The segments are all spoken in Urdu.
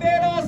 13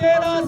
13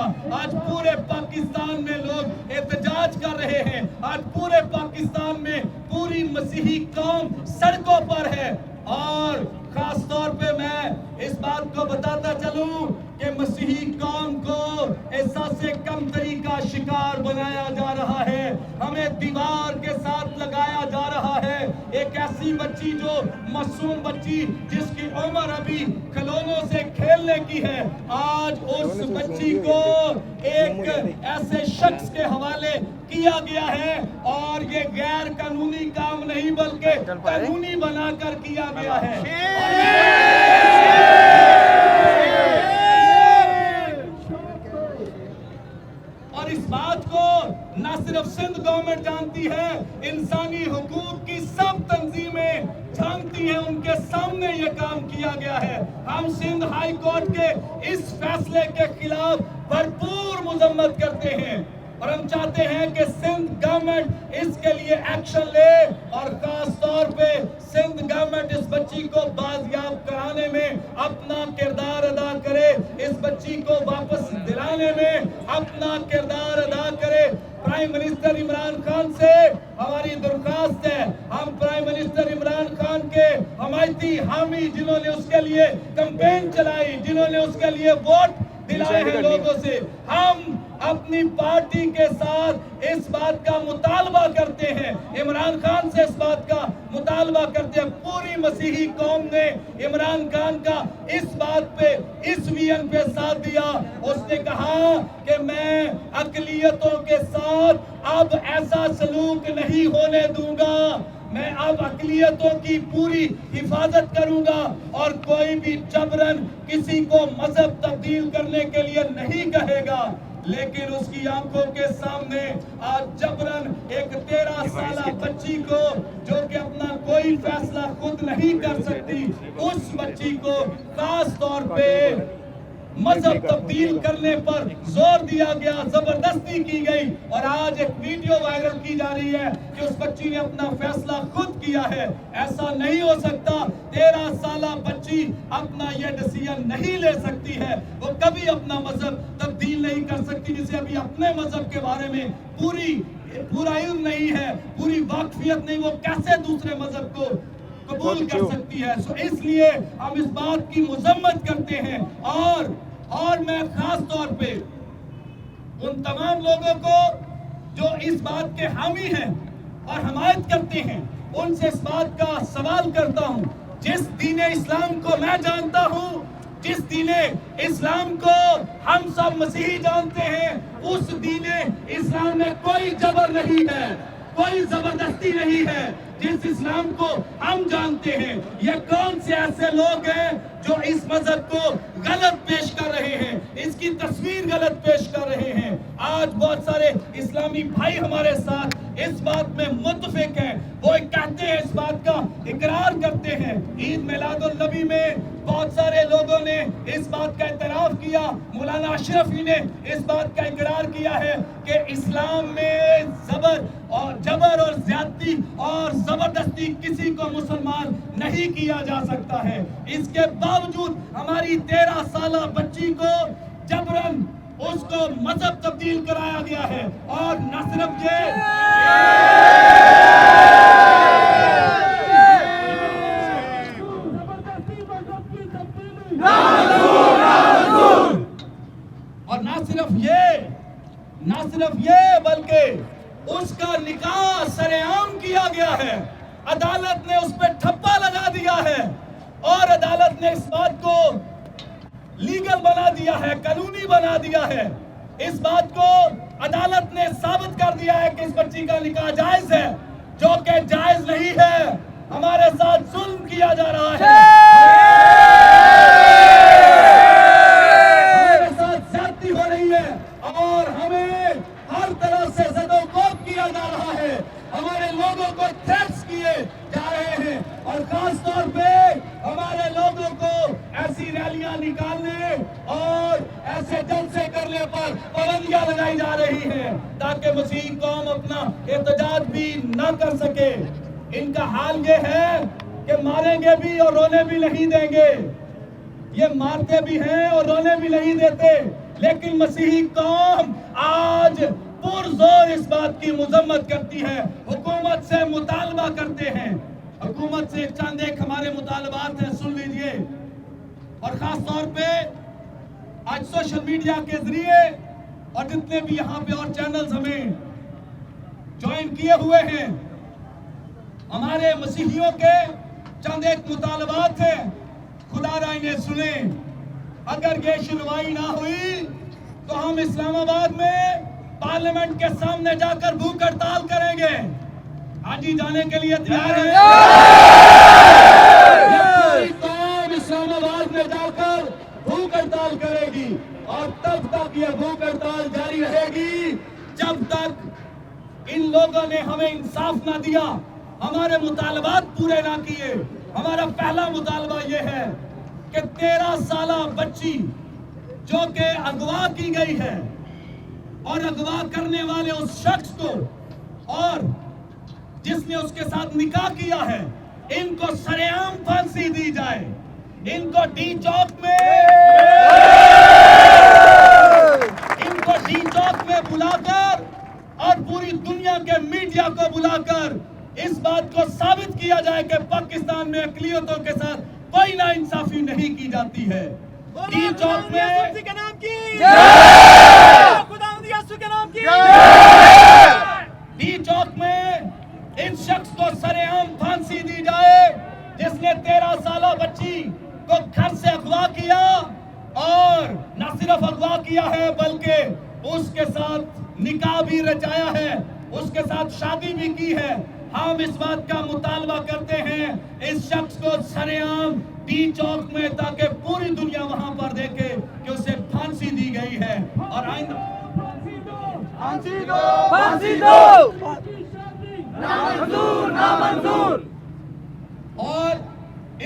گیا. آج پورے پاکستان میں لوگ احتجاج کر رہے ہیں. آج پورے پاکستان میں پوری مسیحی قوم سڑکوں پر ہے. اور خاص طور پہ میں اس بات کو بتاتا چلوں کہ مسیحی قوم کو احساس کمتری کا شکار بنایا جا رہا ہے. ہمیں دیوار کے ساتھ لگایا جا رہا ہے. ایک ایسی بچی جو معصوم بچی جس کی عمر ابھی کھلونوں سے کھیلنے کی ہے, آج اس بچی کو ایک ایسے شخص کے حوالے کیا گیا ہے. اور یہ غیر قانونی کام نہیں بلکہ قانونی بنا کر کیا گیا ہے. اور اس بات کو نہ صرف سندھ گورنمنٹ جانتی ہے, انسانی حقوق کی سب تنظیمیں جانتی ہیں. ان کے سامنے یہ کام کیا گیا ہے. ہم سندھ ہائی کورٹ کے اس فیصلے کے خلاف بھرپور مذمت کرتے ہیں اور ہم چاہتے ہیں کہ سندھ گورنمنٹ اس کے لیے ایکشن لے اور خاص طور پہ سندھ گورنمنٹ اس بچی کو بازیاب کرانے میں اپنا کردار ادا کرے, اس بچی کو واپس دلانے میں اپنا کردار ادا کرے. پرائم منسٹر عمران خان سے ہماری درخواست ہے, ہم پرائم منسٹر عمران خان کے حمایتی حامی جنہوں نے اس کے لیے کمپین چلائی, جنہوں نے اس کے لیے ووٹ دلائے ہیں لوگوں سے, ہم اپنی پارٹی کے ساتھ اس بات کا مطالبہ کرتے ہیں, عمران خان سے اس بات کا مطالبہ کرتے ہیں. پوری مسیحی قوم نے عمران خان کا اس بات پہ, اس ویژن پہ ساتھ دیا. اس نے کہا کہ میں اقلیتوں کے ساتھ اب ایسا سلوک نہیں ہونے دوں گا, میں اب اقلیتوں کی پوری حفاظت کروں گا اور کوئی بھی جبرن کسی کو مذہب تبدیل کرنے کے لیے نہیں کہے گا. لیکن اس کی آنکھوں کے سامنے آج جبرن ایک 13 سالہ بچی کو جو کہ اپنا کوئی فیصلہ خود نہیں کر سکتی, اس بچی کو خاص طور پہ مذہب تبدیل کرنے پر زور دیا گیا, زبردستی کی گئی. اور آج ایک ویڈیو وائرل کی جا رہی ہے کہ اس بچی نے اپنا فیصلہ خود کیا ہے. ایسا نہیں ہو سکتا. 13 سالہ بچی اپنا یہ ڈیسیژن نہیں لے سکتی ہے, وہ کبھی اپنا مذہب تبدیل نہیں کر سکتی. جسے ابھی اپنے مذہب کے بارے میں پورا علم نہیں ہے, پوری واقفیت نہیں, وہ کیسے دوسرے مذہب کو قبول کر سکتی ہے. اس لیے ہم اس بات کی مذمت کرتے ہیں اور میں خاص طور پہ ان تمام لوگوں کو جو اس بات کے حامی ہیں اور حمایت کرتے ہیں ان سے اس بات کا سوال کرتا ہوں. جس دین اسلام کو میں جانتا ہوں, جس دین اسلام کو ہم سب مسیحی جانتے ہیں, اس دین اسلام میں کوئی جبر نہیں ہے, کوئی زبردستی نہیں ہے. جس اسلام کو ہم جانتے ہیں, یہ کون سے ایسے لوگ ہیں جو اس مذہب کو غلط پیش کر رہے ہیں, اس کی تصویر غلط پیش کر رہے ہیں. آج بہت سارے اسلامی بھائی ہمارے ساتھ اس بات میں متفق ہیں, وہ کہتے ہیں, اس بات کا اقرار کرتے ہیں. عید میلاد النبی میں بہت سارے لوگوں نے اس بات کا اعتراف کیا, مولانا اشرفی نے اس بات کا اقرار کیا ہے کہ اسلام میں جبر اور زیادتی اور زبردستی کسی کو مسلمان نہیں کیا جا سکتا ہے. اس کے باوجود ہماری 13 سالہ بچی کو جبرن اس کو مذہب تبدیل کرایا گیا ہے. اور نہ صرف نہ صرف یہ بلکہ اس کا نکاح سرعام کیا گیا ہے. عدالت نے اس پہ ٹھپا لگا دیا ہے اور عدالت نے اس بات کو لیگل بنا دیا ہے, قانونی بنا دیا ہے. اس بات کو عدالت نے ثابت کر دیا ہے کہ اس بچی کا نکاح جائز ہے, جو کہ جائز نہیں ہے. ہمارے ساتھ ظلم کیا جا رہا ہے, ہمارے ساتھ زیادتی ہو رہی ہے اور ہمیں ہر طرح سے زد و کوب کیا جا رہا ہے. ہمارے لوگوں کو تھریٹس کیے جا رہے ہیں اور خاص طور پہ ہمارے لوگوں کو ایسی ریلیاں نکالنے اور ایسے جلسے کرنے پر پابندیاں لگائی جا رہی ہیں تاکہ مسیحی قوم اپنا احتجاج بھی نہ کر سکے. ان کا حال یہ ہے کہ ماریں گے بھی اور رونے بھی نہیں دیں گے. یہ مارتے بھی ہیں اور رونے بھی نہیں دیتے. لیکن مسیحی قوم آج پرزور اس بات کی مذمت کرتی ہے، حکومت سے مطالبہ کرتے ہیں۔ حکومت سے چند ایک ہمارے مطالبات ہیں، سن لیجئے۔ اور خاص طور پہ آج سوشل میڈیا کے ذریعے اور جتنے بھی یہاں پہ اور چینلز ہمیں جوائن کیے ہوئے ہیں، ہمارے مسیحیوں کے چند ایک مطالبات ہیں، خدا را انہیں سنیں۔ اگر یہ سنوائی نہ ہوئی تو ہم اسلام آباد میں پارلیمنٹ کے سامنے جا کر بھوک ہڑتال کریں گے۔ آج ہی جانے کے لیے تیار ہیں؟ قوم اسلام آباد میں جا کر بھوک ہڑتال کرے گی، اور تب تک یہ بھوک ہڑتال جاری رہے گی جب تک ان لوگوں نے ہمیں انصاف نہ دیا، ہمارے مطالبات پورے نہ کیے۔ ہمارا پہلا مطالبہ یہ ہے کہ 13 سالہ بچی جو کہ اغوا کی گئی ہے، اور اغوا کرنے والے اس شخص کو اور جس نے اس کے ساتھ نکاح کیا ہے، ان کو سرعام پھانسی دی جائے۔ ان کو ڈی چوک میں بلا کر اور پوری دنیا کے میڈیا کو بلا کر اس بات کو ثابت کیا جائے کہ پاکستان میں اقلیتوں کے ساتھ کوئی ناانصافی نہیں کی جاتی ہے۔ ڈی چوک میں اس شخص کو سرعام پھانسی دی جائے جس نے 13 سالہ بچی کو گھر سے اغوا کیا، اور نہ صرف اغوا کیا ہے بلکہ اس کے ساتھ نکاح بھی رچایا ہے، اس کے ساتھ شادی بھی کی ہے۔ ہم اس بات کا مطالبہ کرتے ہیں اس شخص کو سرعام ڈی چوک میں، تاکہ پوری دنیا وہاں پر دیکھے کہ اسے پھانسی دی گئی ہے۔ اور آئندہ اور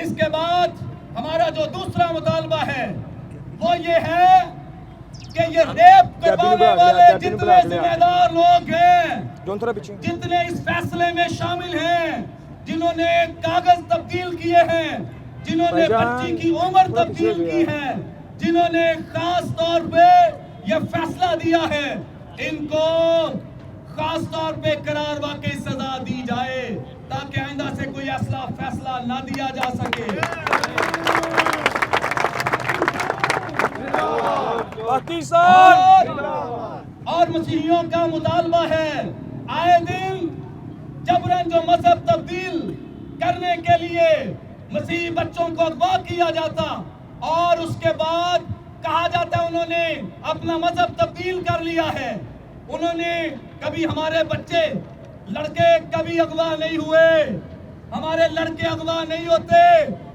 اس کے بعد ہمارا جو دوسرا مطالبہ ہے وہ یہ ہے کہ یہ ریپ کروانے والے جتنے ذمہ دار لوگ ہیں، جتنے اس فیصلے میں شامل ہیں، جنہوں نے کاغذ تبدیل کیے ہیں، جنہوں نے بچی کی عمر تبدیل کی ہے، جنہوں نے خاص طور پہ یہ فیصلہ دیا ہے، ان کو خاص طور پہ قرار واقعی سزا دی جائے تاکہ آئندہ سے کوئی ایسا فیصلہ نہ دیا جا سکے۔ اور مسیحیوں کا مطالبہ ہے، آئے دن جبراً جو مذہب تبدیل کرنے کے لیے مسیحی بچوں کو اغوا کیا جاتا اور اس کے بعد کہا جاتا ہے انہوں نے اپنا مذہب تبدیل کر لیا ہے۔ انہوں نے کبھی ہمارے بچے لڑکے کبھی اغوا نہیں ہوئے، ہمارے لڑکے اغوا نہیں ہوتے،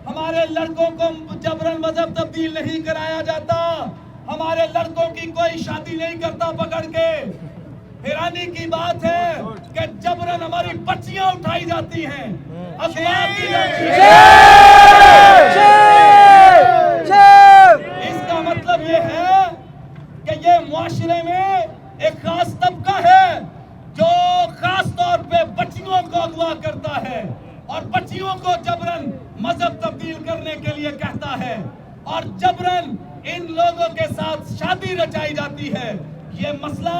ہمارے لڑکوں کو جبراً مذہب تبدیل نہیں کرایا جاتا، ہمارے لڑکوں کی کوئی شادی نہیں کرتا پکڑ کے۔ حیرانی کی بات ہے کہ جبراً ہماری بچیاں اٹھائی جاتی ہیں، اغوا کی جاتی ہیں۔ اس کا مطلب یہ ہے کہ یہ معاشرے میں ایک خاص طبقہ ہے جو خاص طور پہ بچیوں کو اغوا کرتا ہے اور بچیوں کو جبراً مذہب تبدیل کرنے کے لیے کہتا ہے، اور جبراً ان لوگوں کے ساتھ شادی رچائی جاتی ہے۔ یہ مسئلہ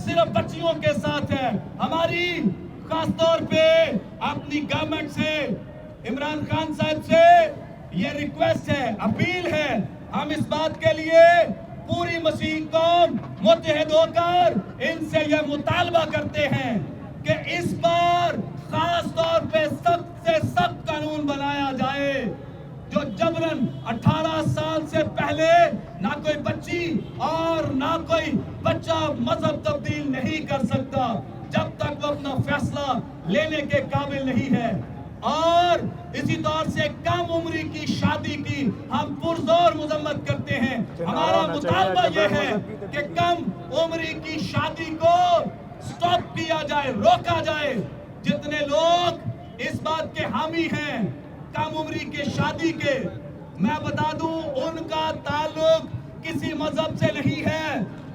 صرف بچیوں کے ساتھ ہے۔ ہماری خاص طور پہ اپنی گورنمنٹ سے، عمران خان صاحب سے یہ ریکویسٹ ہے، اپیل ہے، ہم اس بات کے لیے پوری مسیحی قوم متحد ہو کر ان سے یہ مطالبہ کرتے ہیں کہ اس پر خاص طور پہ سخت سے سخت قانون بنایا جائے جو جبراً 18 سال سے پہلے نہ کوئی بچی اور نہ کوئی بچہ مذہب تبدیل نہیں کر سکتا جب تک وہ اپنا فیصلہ لینے کے قابل نہیں ہے۔ اور اسی طور سے کم عمری کی شادی کی ہم پرزور مذمت کرتے ہیں۔ ہمارا مطالبہ یہ ہے کہ کم عمری کی شادی کو سٹاپ کیا جائے، روکا جائے۔ جتنے لوگ اس بات کے حامی ہیں کم عمری کے شادی کے، میں بتا دوں ان کا تعلق کسی مذہب سے نہیں ہے،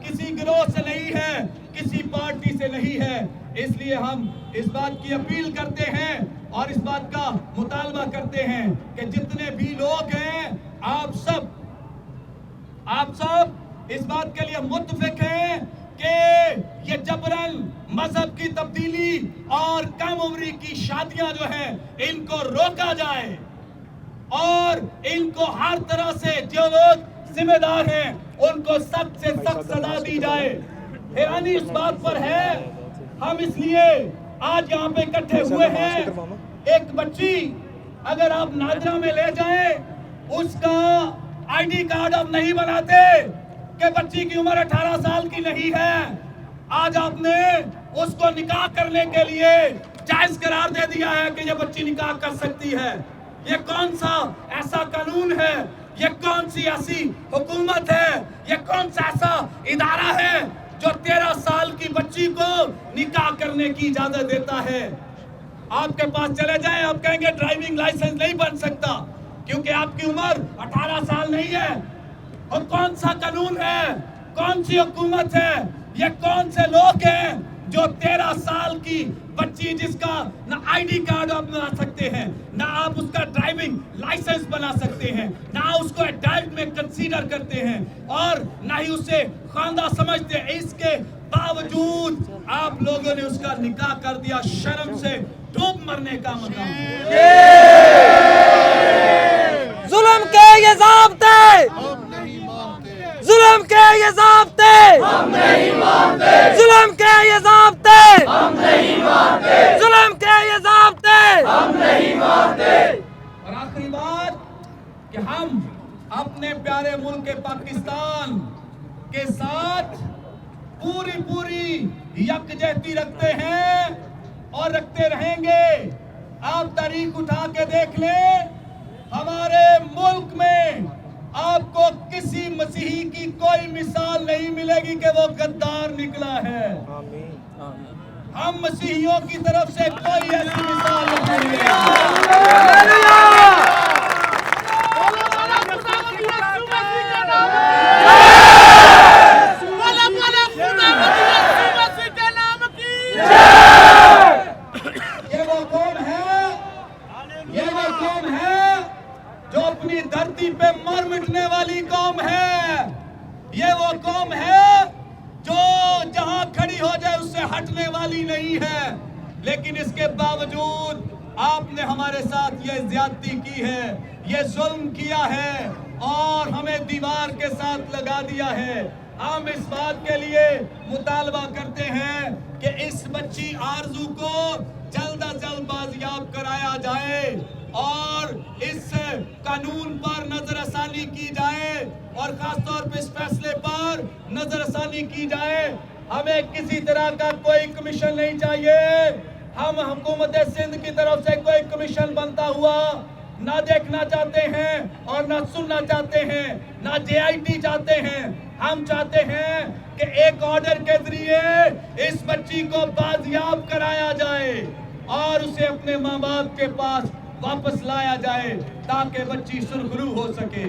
کسی گروہ سے نہیں ہے، کسی پارٹی سے نہیں ہے۔ اس لیے ہم اس بات کی اپیل کرتے ہیں اور اس بات کا مطالبہ کرتے ہیں کہ جتنے بھی لوگ ہیں آپ سب اس بات کے لیے متفق ہیں کہ یہ جبرن مذہب کی تبدیلی اور کم عمری کی شادیاں جو ہیں ان کو روکا جائے اور ان کو ہر طرح سے جو لوگ ذمہ دار ہیں ان کو سخت سے سخت سزا دی جائے۔ حیرانی اس بات پر ہے، ہم اس لیے آج یہاں پہ اکٹھے ہوئے ہیں، ایک بچی اگر آپ نادرا میں لے جائیں اس کا آئی ڈی کارڈ آپ نہیں بناتے کہ بچی کی عمر 18 سال کی نہیں ہے، آج آپ نے اس کو نکاح کرنے کے لیے جائز قرار دے دیا ہے کہ یہ بچی نکاح کر سکتی ہے۔ یہ کون سا ایسا قانون ہے، یہ کون سی ایسی حکومت ہے، یہ کون سا ایسا ادارہ ہے جو 13 سال کی بچی کو نکاح کرنے کی اجازت دیتا ہے؟ آپ کے پاس چلے جائیں، آپ کہیں گے ڈرائیونگ لائسنس نہیں بن سکتا کیونکہ آپ کی عمر 18 سال نہیں ہے۔ اور کون سا قانون ہے، کون سی حکومت ہے، یہ کون سے لوگ ہیں جو 13 سال کی بچی جس کا نہ آئی ڈی کارڈ آپ بنا سکتے ہیں، نہ آپ اس کا ڈرائیونگ لائسنس بنا سکتے ہیں، نہ اس کو ایڈلٹ میں کنسیڈر کرتے ہیں اور نہ ہی اسے خواندہ سمجھتے ہیں، اس کے باوجود آپ لوگوں نے اس کا نکاح کر دیا۔ شرم سے ڈوب مرنے کا مقام ہے۔ ظلم کے یہ ضابطے، ظلم کے یہ ضابطے ہم نہیں مانتے، ظلم کے یہ ضابطے ہم نہیں مانتے، ظلم کے یہ ضابطے ہم نہیں مانتے۔ اور آخری بات کہ ہم اپنے پیارے ملک پاکستان کے ساتھ پوری یکجہتی رکھتے ہیں اور رکھتے رہیں گے۔ آپ تاریخ اٹھا کے دیکھ لیں، ہمارے ملک میں آپ کو کسی مسیحی کی کوئی مثال نہیں ملے گی کہ وہ غدار نکلا ہے۔ ہم مسیحیوں کی طرف سے کوئی ایسی مثال نہیں ملے گی۔ جو اپنی دھرتی پہ مر مٹنے والی قوم ہے، یہ وہ قوم ہے جو جہاں کھڑی ہو جائے اس سے ہٹنے والی نہیں ہے، لیکن اس کے باوجود آپ نے ہمارے ساتھ یہ زیادتی کی ہے، یہ ظلم کیا ہے اور ہمیں دیوار کے ساتھ لگا دیا ہے۔ ہم اس بات کے لیے مطالبہ کرتے ہیں کہ اس بچی آرزو کو جلد از جلد بازیاب کرایا جائے اور اس قانون پر نظر ثانی کی جائے اور خاص طور پہ اس فیصلے پر نظر ثانی کی جائے۔ ہمیں کسی طرح کا کوئی کمیشن نہیں چاہیے، ہم حکومت سندھ کی طرف سے کوئی کمیشن بنتا ہوا نہ دیکھنا چاہتے ہیں اور نہ سننا چاہتے ہیں، نہ جے آئی ٹی چاہتے ہیں۔ ہم چاہتے ہیں کہ ایک آرڈر کے ذریعے اس بچی کو بازیاب کرایا جائے اور اسے اپنے ماں باپ کے پاس واپس لایا جائے تاکہ بچی سرخرو ہو سکے۔